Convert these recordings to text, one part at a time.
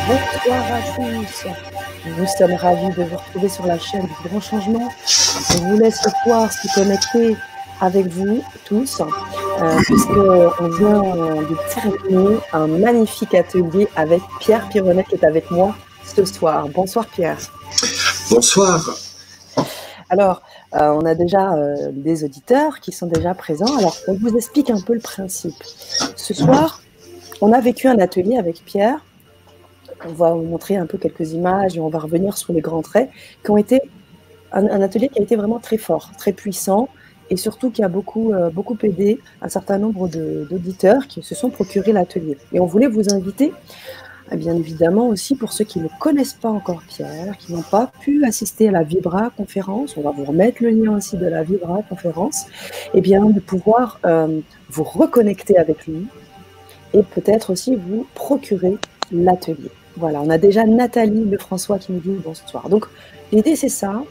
Bonsoir à tous. Nous sommes ravis de vous retrouver sur la chaîne du Grand Changement. On vous laisse ce soir se connecter avec vous tous, puisqu'on vient de terminer un magnifique atelier avec Pierre Pironnet qui est avec moi ce soir. Bonsoir Pierre. Bonsoir. Alors, on a déjà des auditeurs qui sont déjà présents. Alors, on vous explique un peu le principe. Ce soir, on a vécu un atelier avec Pierre. On va vous montrer un peu quelques images et on va revenir sur les grands traits qui ont été un atelier qui a été vraiment très fort, très puissant et surtout qui a beaucoup aidé un certain nombre d'auditeurs qui se sont procurés l'atelier. Et on voulait vous inviter, bien évidemment aussi pour ceux qui ne connaissent pas encore Pierre, qui n'ont pas pu assister à la Vibra conférence, on va vous remettre le lien aussi de la Vibra conférence, et bien de pouvoir vous reconnecter avec lui et peut-être aussi vous procurer l'atelier. Voilà, on a déjà Nathalie Lefrançois qui nous dit bonsoir. Donc, l'idée, c'est ça,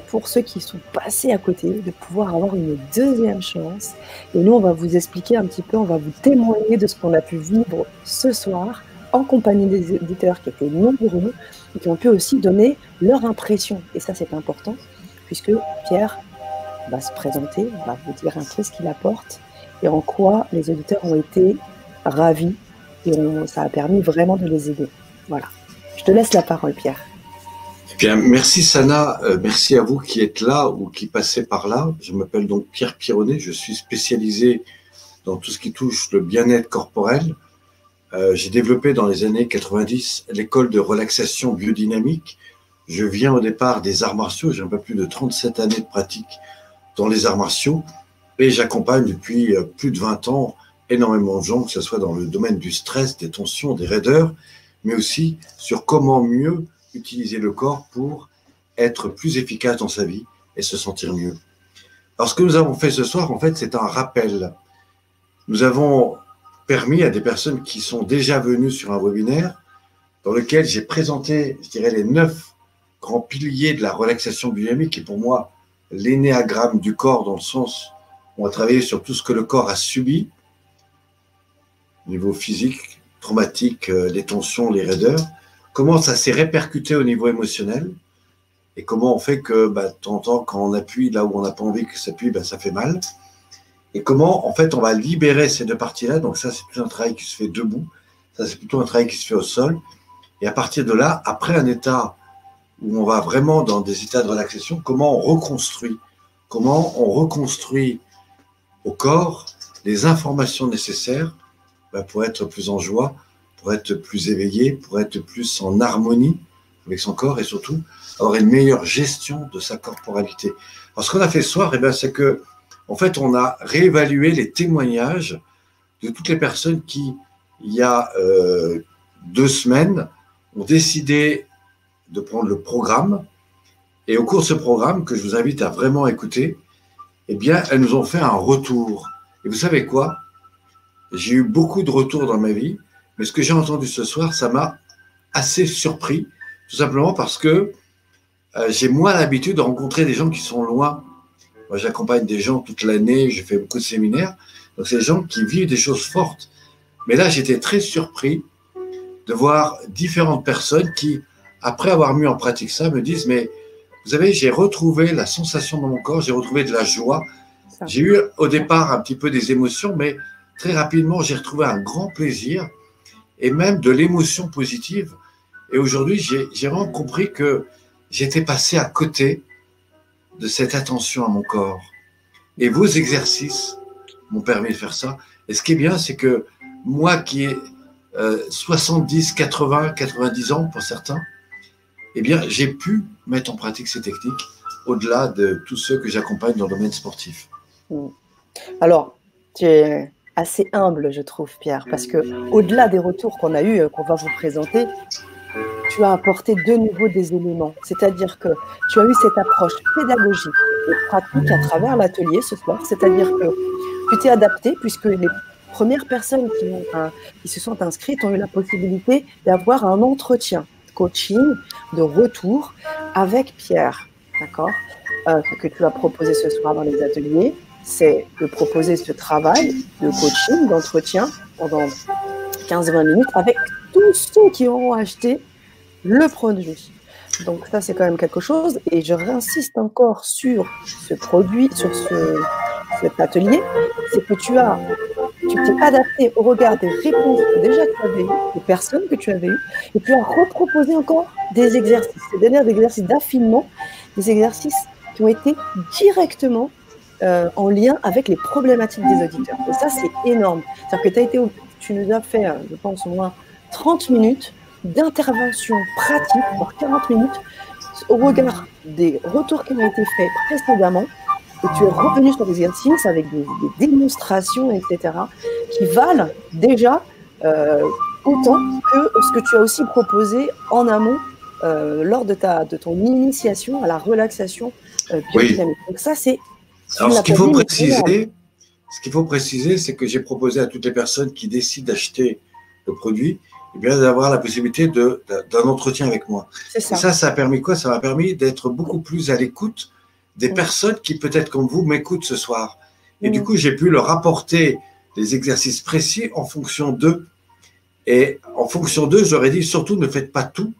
pour ceux qui sont passés à côté, de pouvoir avoir une deuxième chance. Et nous, on va vous expliquer un petit peu, on va vous témoigner de ce qu'on a pu vivre ce soir, en compagnie des éditeurs qui étaient nombreux, et qui ont pu aussi donner leur impression. Et ça, c'est important, puisque Pierre va se présenter, va vous dire un peu ce qu'il apporte, et en quoi les auditeurs ont été ravis, et ça a permis vraiment de les aider. Voilà. Je te laisse la parole, Pierre. Eh bien, merci Sana, merci à vous qui êtes là ou qui passez par là. Je m'appelle donc Pierre Pironnet, je suis spécialisé dans tout ce qui touche le bien-être corporel. J'ai développé dans les années 90 l'école de relaxation biodynamique. Je viens au départ des arts martiaux, j'ai un peu plus de 37 années de pratique dans les arts martiaux et j'accompagne depuis plus de 20 ans énormément de gens, que ce soit dans le domaine du stress, des tensions, des raideurs, mais aussi sur comment mieux utiliser le corps pour être plus efficace dans sa vie et se sentir mieux. Alors, ce que nous avons fait ce soir, en fait, c'est un rappel. Nous avons permis à des personnes qui sont déjà venues sur un webinaire dans lequel j'ai présenté, je dirais, les 9 grands piliers de la relaxation biodynamique, qui est pour moi l'énéagramme du corps, dans le sens où on a travaillé sur tout ce que le corps a subi, au niveau physique, traumatique, les tensions, les raideurs, comment ça s'est répercuté au niveau émotionnel et comment on fait que de temps en temps, quand on appuie là où on n'a pas envie que ça appuie, ça fait mal. Et comment, en fait, on va libérer ces deux parties-là. Donc ça, c'est plutôt un travail qui se fait debout. Ça, c'est plutôt un travail qui se fait au sol. Et à partir de là, après un état où on va vraiment dans des états de relaxation, comment on reconstruit au corps les informations nécessaires pour être plus en joie, pour être plus éveillé, pour être plus en harmonie avec son corps et surtout avoir une meilleure gestion de sa corporalité. Alors, ce qu'on a fait ce soir, c'est que, en fait, on a réévalué les témoignages de toutes les personnes qui, il y a 2 semaines, ont décidé de prendre le programme. Et au cours de ce programme, que je vous invite à vraiment écouter, elles nous ont fait un retour. Et vous savez quoi ? J'ai eu beaucoup de retours dans ma vie, mais ce que j'ai entendu ce soir, ça m'a assez surpris, tout simplement parce que j'ai moins l'habitude de rencontrer des gens qui sont loin. Moi, j'accompagne des gens toute l'année, je fais beaucoup de séminaires, donc c'est des gens qui vivent des choses fortes. Mais là, j'étais très surpris de voir différentes personnes qui, après avoir mis en pratique ça, me disent « Mais vous savez, j'ai retrouvé la sensation dans mon corps, j'ai retrouvé de la joie. J'ai eu au départ un petit peu des émotions, mais très rapidement, j'ai retrouvé un grand plaisir et même de l'émotion positive. Et aujourd'hui, j'ai vraiment compris que j'étais passé à côté de cette attention à mon corps. Et vos exercices m'ont permis de faire ça. Et ce qui est bien, c'est que moi qui ai 70, 80, 90 ans pour certains, j'ai pu mettre en pratique ces techniques au-delà de tous ceux que j'accompagne dans le domaine sportif. Alors, tu es assez humble, je trouve, Pierre, parce que au-delà des retours qu'on a eus, qu'on va vous présenter, tu as apporté de nouveau des éléments. C'est-à-dire que tu as eu cette approche pédagogique et pratique à travers l'atelier ce soir. C'est-à-dire que tu t'es adapté puisque les premières personnes qui se sont inscrites ont eu la possibilité d'avoir un entretien coaching de retour avec Pierre, d'accord, que tu as proposé ce soir dans les ateliers. C'est de proposer ce travail de coaching, d'entretien pendant 15-20 minutes avec tous ceux qui auront acheté le produit. Donc ça, c'est quand même quelque chose. Et je réinsiste encore sur ce produit, sur cet atelier, c'est que tu t'es adapté au regard des réponses que déjà tu avais eues, des personnes que tu avais eues, et tu as reproposé encore des exercices, c'est-à-dire des exercices d'affinement, des exercices qui ont été directement en lien avec les problématiques des auditeurs. Et ça, c'est énorme. C'est-à-dire que tu nous as fait, je pense, au moins 30 minutes d'intervention pratique pour 40 minutes au regard des retours qui ont été faits précédemment. Et tu es revenu sur des exercices avec des démonstrations, etc., qui valent déjà autant que ce que tu as aussi proposé en amont lors de ton initiation à la relaxation biodynamique. Oui. Donc ça, c'est... Alors, ce qu'il faut préciser, c'est que j'ai proposé à toutes les personnes qui décident d'acheter le produit, eh bien, d'avoir la possibilité d'un entretien avec moi. C'est ça. Et ça a permis quoi? Ça m'a permis d'être beaucoup plus à l'écoute des personnes qui, peut-être comme vous, m'écoutent ce soir. Et du coup, j'ai pu leur apporter des exercices précis en fonction d'eux. Et en fonction d'eux, j'aurais dit, surtout, ne faites pas tout.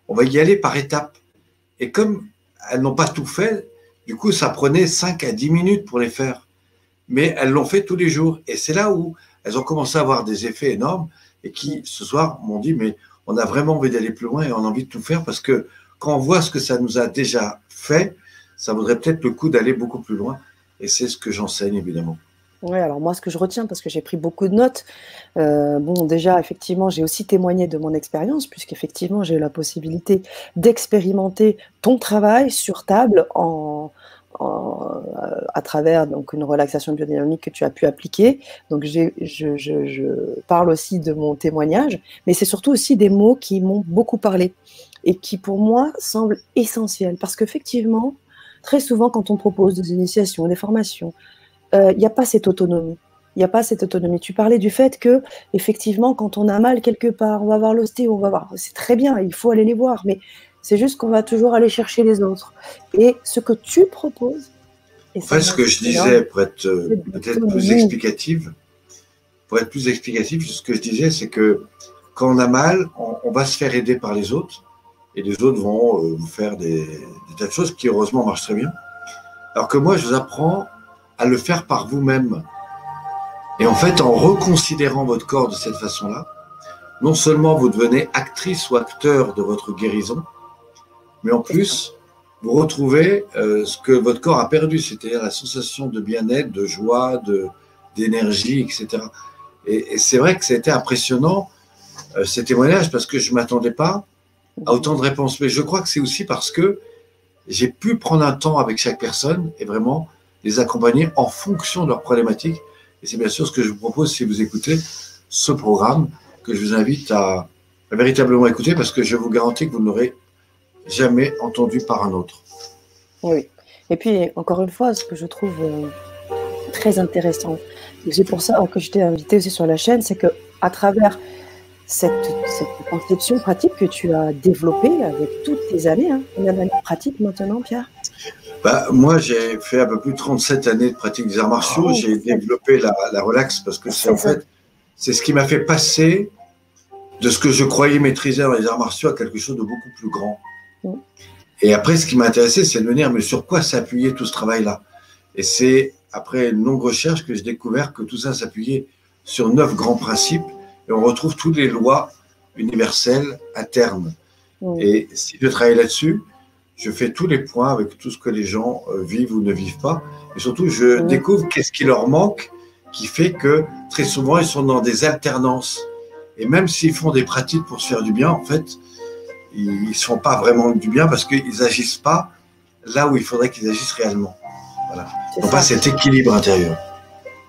On va y aller par étapes. Et comme elles n'ont pas tout fait, du coup, ça prenait 5 à 10 minutes pour les faire. Mais elles l'ont fait tous les jours. Et c'est là où elles ont commencé à avoir des effets énormes et qui, ce soir, m'ont dit, mais on a vraiment envie d'aller plus loin et on a envie de tout faire parce que quand on voit ce que ça nous a déjà fait, ça vaudrait peut-être le coup d'aller beaucoup plus loin. Et c'est ce que j'enseigne, évidemment. Oui, alors moi, ce que je retiens, parce que j'ai pris beaucoup de notes, bon, déjà, effectivement, j'ai aussi témoigné de mon expérience, puisqu'effectivement, j'ai eu la possibilité d'expérimenter ton travail sur table à travers donc, une relaxation biodynamique que tu as pu appliquer. Donc, je parle aussi de mon témoignage, mais c'est surtout aussi des mots qui m'ont beaucoup parlé et qui, pour moi, semblent essentiels. Parce qu'effectivement, très souvent, quand on propose des initiations, des formations, il n'y a pas cette autonomie. Il n'y a pas cette autonomie. Tu parlais du fait que, effectivement, quand on a mal quelque part, on va voir l'ostéo, on va voir. C'est très bien, il faut aller les voir, mais c'est juste qu'on va toujours aller chercher les autres. Et ce que tu proposes. En fait, ce que je disais, pour être peut-être plus explicative, ce que je disais, c'est que quand on a mal, on va se faire aider par les autres, et les autres vont vous faire des tas de choses qui, heureusement, marchent très bien. Alors que moi, je vous apprends à le faire par vous-même. Et en fait, en reconsidérant votre corps de cette façon-là, non seulement vous devenez actrice ou acteur de votre guérison, mais en plus, vous retrouvez ce que votre corps a perdu, c'est-à-dire la sensation de bien-être, de joie, d'énergie, etc. Et c'est vrai que c'était impressionnant, ces témoignages, parce que je ne m'attendais pas à autant de réponses. Mais je crois que c'est aussi parce que j'ai pu prendre un temps avec chaque personne et vraiment les accompagner en fonction de leurs problématiques. Et c'est bien sûr ce que je vous propose si vous écoutez ce programme, que je vous invite à véritablement écouter, parce que je vous garantis que vous ne l'aurez jamais entendu par un autre. Oui. Et puis, encore une fois, ce que je trouve très intéressant, c'est pour ça que je t'ai invité aussi sur la chaîne, c'est qu'à travers cette conception pratique que tu as développée avec toutes tes années, combien d'années de pratique maintenant, Pierre? Moi, j'ai fait un peu plus de 37 années de pratique des arts martiaux. J'ai développé la relaxe parce que c'est ce qui m'a fait passer de ce que je croyais maîtriser dans les arts martiaux à quelque chose de beaucoup plus grand. Et après, ce qui m'a intéressé, c'est de me dire, mais sur quoi s'appuyait tout ce travail-là? Et c'est après une longue recherche que j'ai découvert que tout ça s'appuyait sur 9 grands principes et on retrouve toutes les lois universelles à terme. Et si je travaille là-dessus, je fais tous les points avec tout ce que les gens vivent ou ne vivent pas. Et surtout, je découvre qu'est-ce qui leur manque, qui fait que très souvent, ils sont dans des alternances. Et même s'ils font des pratiques pour se faire du bien, en fait, ils ne font pas vraiment du bien parce qu'ils n'agissent pas là où il faudrait qu'ils agissent réellement. Voilà. Ils n'ont pas cet équilibre intérieur.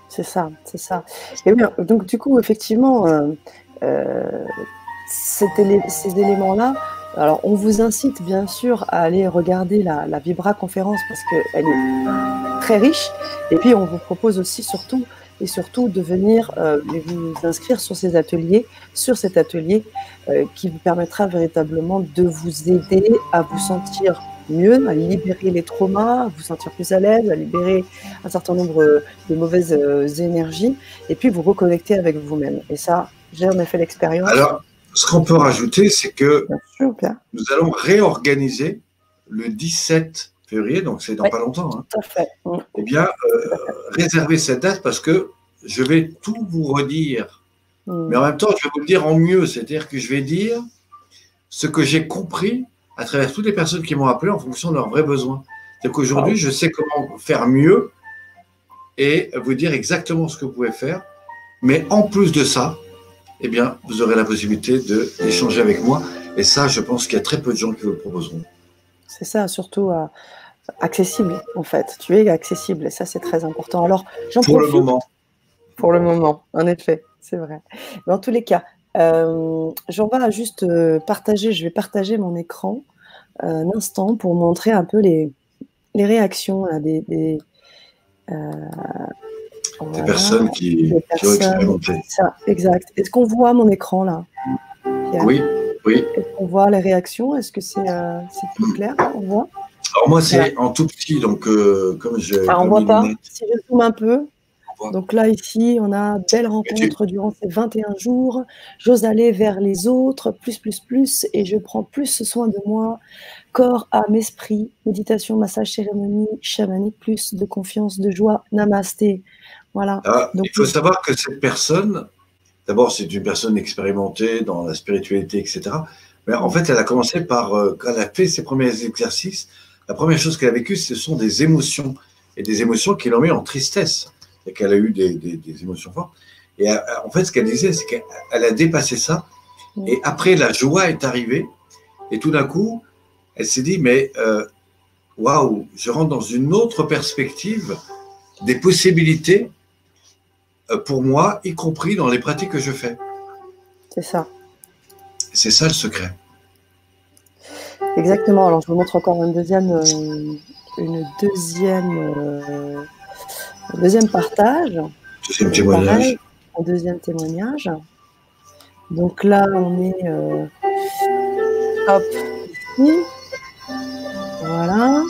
C'est ça, c'est ça. Et oui, donc du coup, effectivement, ces éléments-là, alors on vous incite bien sûr à aller regarder la Vibra conférence parce qu'elle est très riche. Et puis on vous propose aussi surtout de venir vous inscrire sur cet atelier qui vous permettra véritablement de vous aider à vous sentir mieux, à libérer les traumas, à vous sentir plus à l'aise, à libérer un certain nombre de mauvaises énergies et puis vous reconnecter avec vous-même. Et ça, j'en ai fait l'expérience. Alors, Ce qu'on peut rajouter, c'est que Bien sûr, Pierre. nous allons réorganiser le 17 février, donc c'est dans pas longtemps. Hein. Tout à fait. Eh bien, réservez cette date parce que je vais tout vous redire. Mais en même temps, je vais vous le dire en mieux, c'est-à-dire que je vais dire ce que j'ai compris à travers toutes les personnes qui m'ont appelé en fonction de leurs vrais besoins. C'est qu'aujourd'hui, je sais comment faire mieux et vous dire exactement ce que vous pouvez faire. Mais en plus de ça, eh bien, vous aurez la possibilité d'échanger avec moi. Et ça, je pense qu'il y a très peu de gens qui vous le proposeront. C'est ça, surtout accessible, en fait. Tu es accessible, et ça, c'est très important. Alors, j'en profite. Pour le moment. Pour le moment, en effet, c'est vrai. Dans tous les cas, j'en vais juste partager, je vais partager mon écran un instant pour montrer un peu les réactions là, des voilà, personnes qui ont expérimenté. Ça, exact. Est-ce qu'on voit mon écran là, Pierre? Oui, oui. Est-ce qu'on voit les réactions? Est-ce que c'est plus clair? On voit? Alors moi, c'est en tout petit, donc comme je... on ne voit pas. Si je zoome un peu, donc là, ici, on a belle rencontre durant ces 21 jours. J'ose aller vers les autres, plus, et je prends plus soin de moi. Corps, âme, esprit, méditation, massage, cérémonie, chamanique, plus de confiance, de joie, namasté. Voilà. Donc, il faut savoir que cette personne, d'abord, c'est une personne expérimentée dans la spiritualité, etc. Mais en fait, elle a commencé par, quand elle a fait ses premiers exercices, la première chose qu'elle a vécue, ce sont des émotions. Et des émotions qui l'ont mis en tristesse. Et qu'elle a eu des émotions fortes. Et en fait, ce qu'elle disait, c'est qu'elle a dépassé ça. Et après, la joie est arrivée. Et tout d'un coup, elle s'est dit, mais waouh, je rentre dans une autre perspective des possibilités pour moi, y compris dans les pratiques que je fais. C'est ça. C'est ça le secret. Exactement. Alors, je vous montre encore un deuxième partage. Deuxième témoignage. Un deuxième témoignage. Donc là, on est hop, ici. Voilà.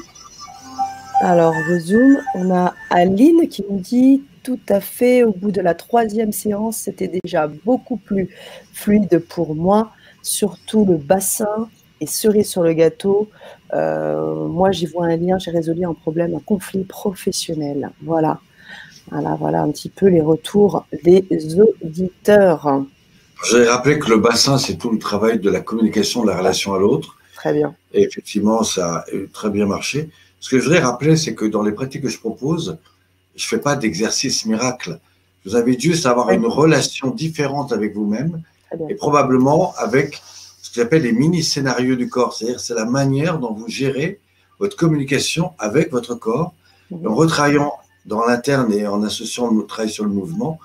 Alors, je zoome. On a Aline qui nous dit tout à fait, au bout de la 3e séance, c'était déjà beaucoup plus fluide pour moi, surtout le bassin et cerise sur le gâteau. Moi, j'y vois un lien, j'ai résolu un problème, un conflit professionnel. Voilà. Voilà un petit peu les retours des auditeurs. Je vais rappeler que le bassin, c'est tout le travail de la communication, de la relation à l'autre. Très bien. Et effectivement, ça a très bien marché. Ce que je voudrais rappeler, c'est que dans les pratiques que je propose, je ne fais pas d'exercice miracle. Je vous invite juste à avoir une relation différente avec vous-même et probablement avec ce que j'appelle les mini-scénarios du corps. C'est-à-dire, c'est la manière dont vous gérez votre communication avec votre corps. Et en retravaillant dans l'interne et en associant notre travail sur le mouvement,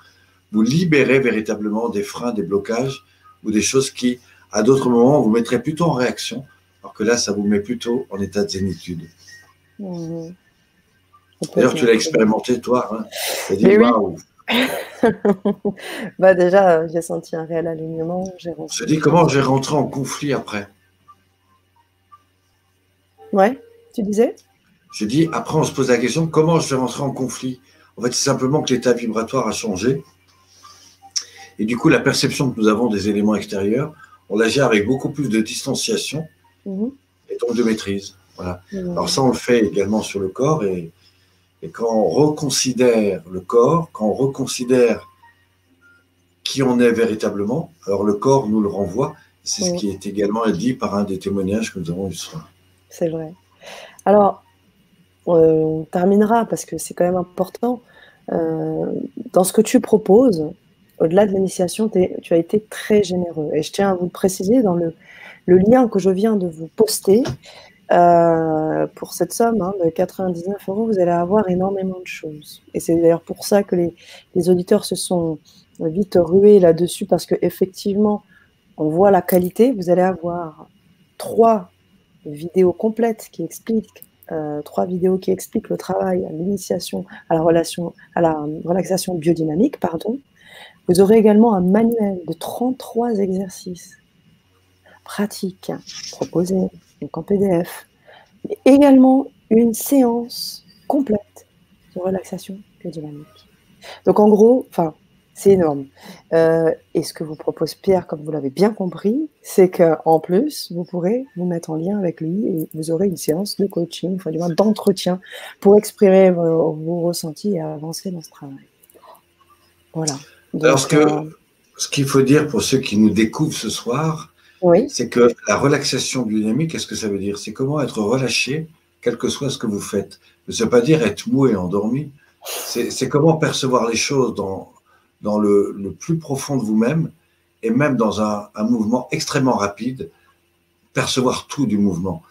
vous libérez véritablement des freins, des blocages ou des choses qui, à d'autres moments, vous mettraient plutôt en réaction, alors que là, ça vous met plutôt en état de zénitude. D'ailleurs, tu l'as expérimenté, toi. Hein. Tu as dit, waouh. Bah déjà, j'ai senti un réel alignement. Je dis, comment j'ai rentré en conflit après? Ouais, tu disais? J'ai dit, après, on se pose la question, comment je vais rentrer en conflit? En fait, c'est simplement que l'état vibratoire a changé. Et du coup, la perception que nous avons des éléments extérieurs, on la gère avec beaucoup plus de distanciation et donc de maîtrise. Voilà. Alors ça, on le fait également sur le corps. Et quand on reconsidère le corps, quand on reconsidère qui on est véritablement, alors le corps nous le renvoie. C'est ce qui est également dit par un des témoignages que nous avons eu ce soir. C'est vrai. Alors, on terminera parce que c'est quand même important. Dans ce que tu proposes, au-delà de l'initiation, tu as été très généreux. Et je tiens à vous le préciser dans le lien que je viens de vous poster. Pour cette somme de 99 €, vous allez avoir énormément de choses. Et c'est d'ailleurs pour ça que les auditeurs se sont vite rués là-dessus, parce qu'effectivement, on voit la qualité. Vous allez avoir 3 vidéos complètes qui expliquent, 3 vidéos qui expliquent le travail à l'initiation, à la relaxation biodynamique, pardon. Vous aurez également un manuel de 33 exercices pratiques proposés, donc en PDF, et également une séance complète de relaxation biodynamique. Donc en gros, C'est énorme. Et ce que vous propose Pierre, comme vous l'avez bien compris, c'est qu'en plus, vous pourrez vous mettre en lien avec lui et vous aurez une séance de coaching, enfin du moins d'entretien, pour exprimer vos ressentis et avancer dans ce travail. Voilà. Alors, Donc, ce qu'il faut dire pour ceux qui nous découvrent ce soir, oui, c'est que la relaxation biodynamique, qu'est-ce que ça veut dire? C'est comment être relâché, quel que soit ce que vous faites. Ça ne veut pas dire être mou et endormi. C'est comment percevoir les choses dans le plus profond de vous-même et même dans un mouvement extrêmement rapide, percevoir tout du mouvement.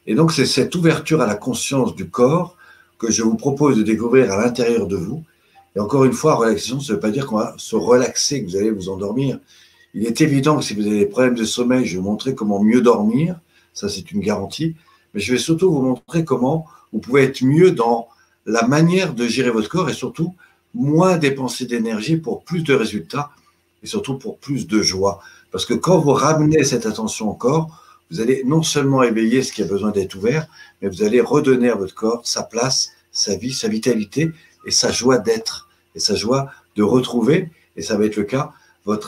Et donc, c'est cette ouverture à la conscience du corps que je vous propose de découvrir à l'intérieur de vous. Et encore une fois, relaxation, ça ne veut pas dire qu'on va se relaxer, que vous allez vous endormir. Il est évident que si vous avez des problèmes de sommeil, je vais vous montrer comment mieux dormir. Ça, c'est une garantie. Mais je vais surtout vous montrer comment vous pouvez être mieux dans la manière de gérer votre corps et surtout moins dépenser d'énergie pour plus de résultats et surtout pour plus de joie. Parce que quand vous ramenez cette attention au corps, vous allez non seulement éveiller ce qui a besoin d'être ouvert, mais vous allez redonner à votre corps sa place, sa vie, sa vitalité et sa joie d'être et sa joie de retrouver, et ça va être le cas,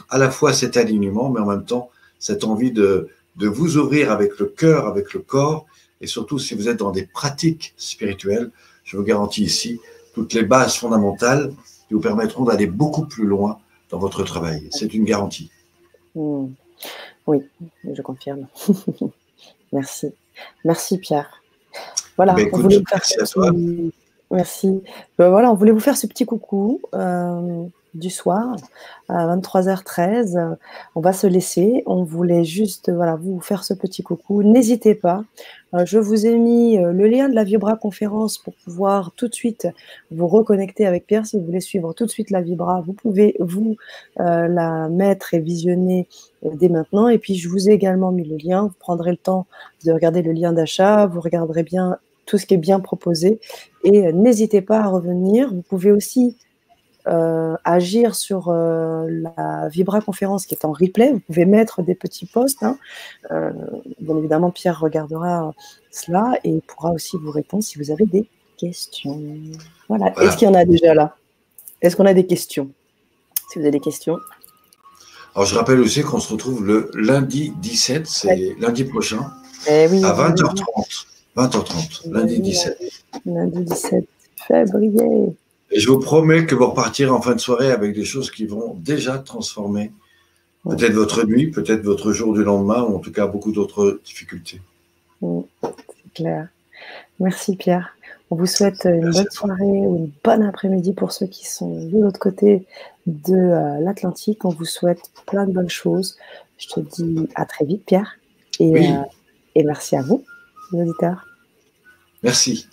à la fois cet alignement, mais en même temps cette envie de vous ouvrir avec le cœur, avec le corps, et surtout si vous êtes dans des pratiques spirituelles, je vous garantis ici toutes les bases fondamentales qui vous permettront d'aller beaucoup plus loin dans votre travail. C'est une garantie. Oui, je confirme. Merci. Merci Pierre. Voilà, écoute, on voulait vous faire merci à toi. Merci. Voilà, on voulait vous faire ce petit coucou du soir à 23h13. On va se laisser. On voulait juste voilà, vous faire ce petit coucou. N'hésitez pas. Je vous ai mis le lien de la Vibra conférence pour pouvoir tout de suite vous reconnecter avec Pierre. Si vous voulez suivre tout de suite la Vibra, vous pouvez vous la mettre et visionner dès maintenant. Et puis, je vous ai également mis le lien. Vous prendrez le temps de regarder le lien d'achat. Vous regarderez bien tout ce qui est bien proposé. Et n'hésitez pas à revenir. Vous pouvez aussi agir sur la Vibra conférence qui est en replay. Vous pouvez mettre des petits posts. Hein. Bien évidemment, Pierre regardera cela et pourra aussi vous répondre si vous avez des questions. Voilà. Est-ce qu'il y en a déjà là? Est-ce qu'on a des questions? Si vous avez des questions. Alors, je rappelle aussi qu'on se retrouve le lundi 17, c'est lundi prochain, oui, à 20h30. 20h30, lundi 17. Lundi 17 février. Et je vous promets que vous repartirez en fin de soirée avec des choses qui vont déjà transformer peut-être votre nuit, peut-être votre jour du lendemain, ou en tout cas beaucoup d'autres difficultés. C'est clair. Merci Pierre. On vous souhaite une bonne soirée ou une bonne après-midi pour ceux qui sont de l'autre côté de l'Atlantique. On vous souhaite plein de bonnes choses. Je te dis à très vite Pierre. Et merci à vous, les auditeurs. Merci.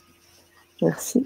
Merci.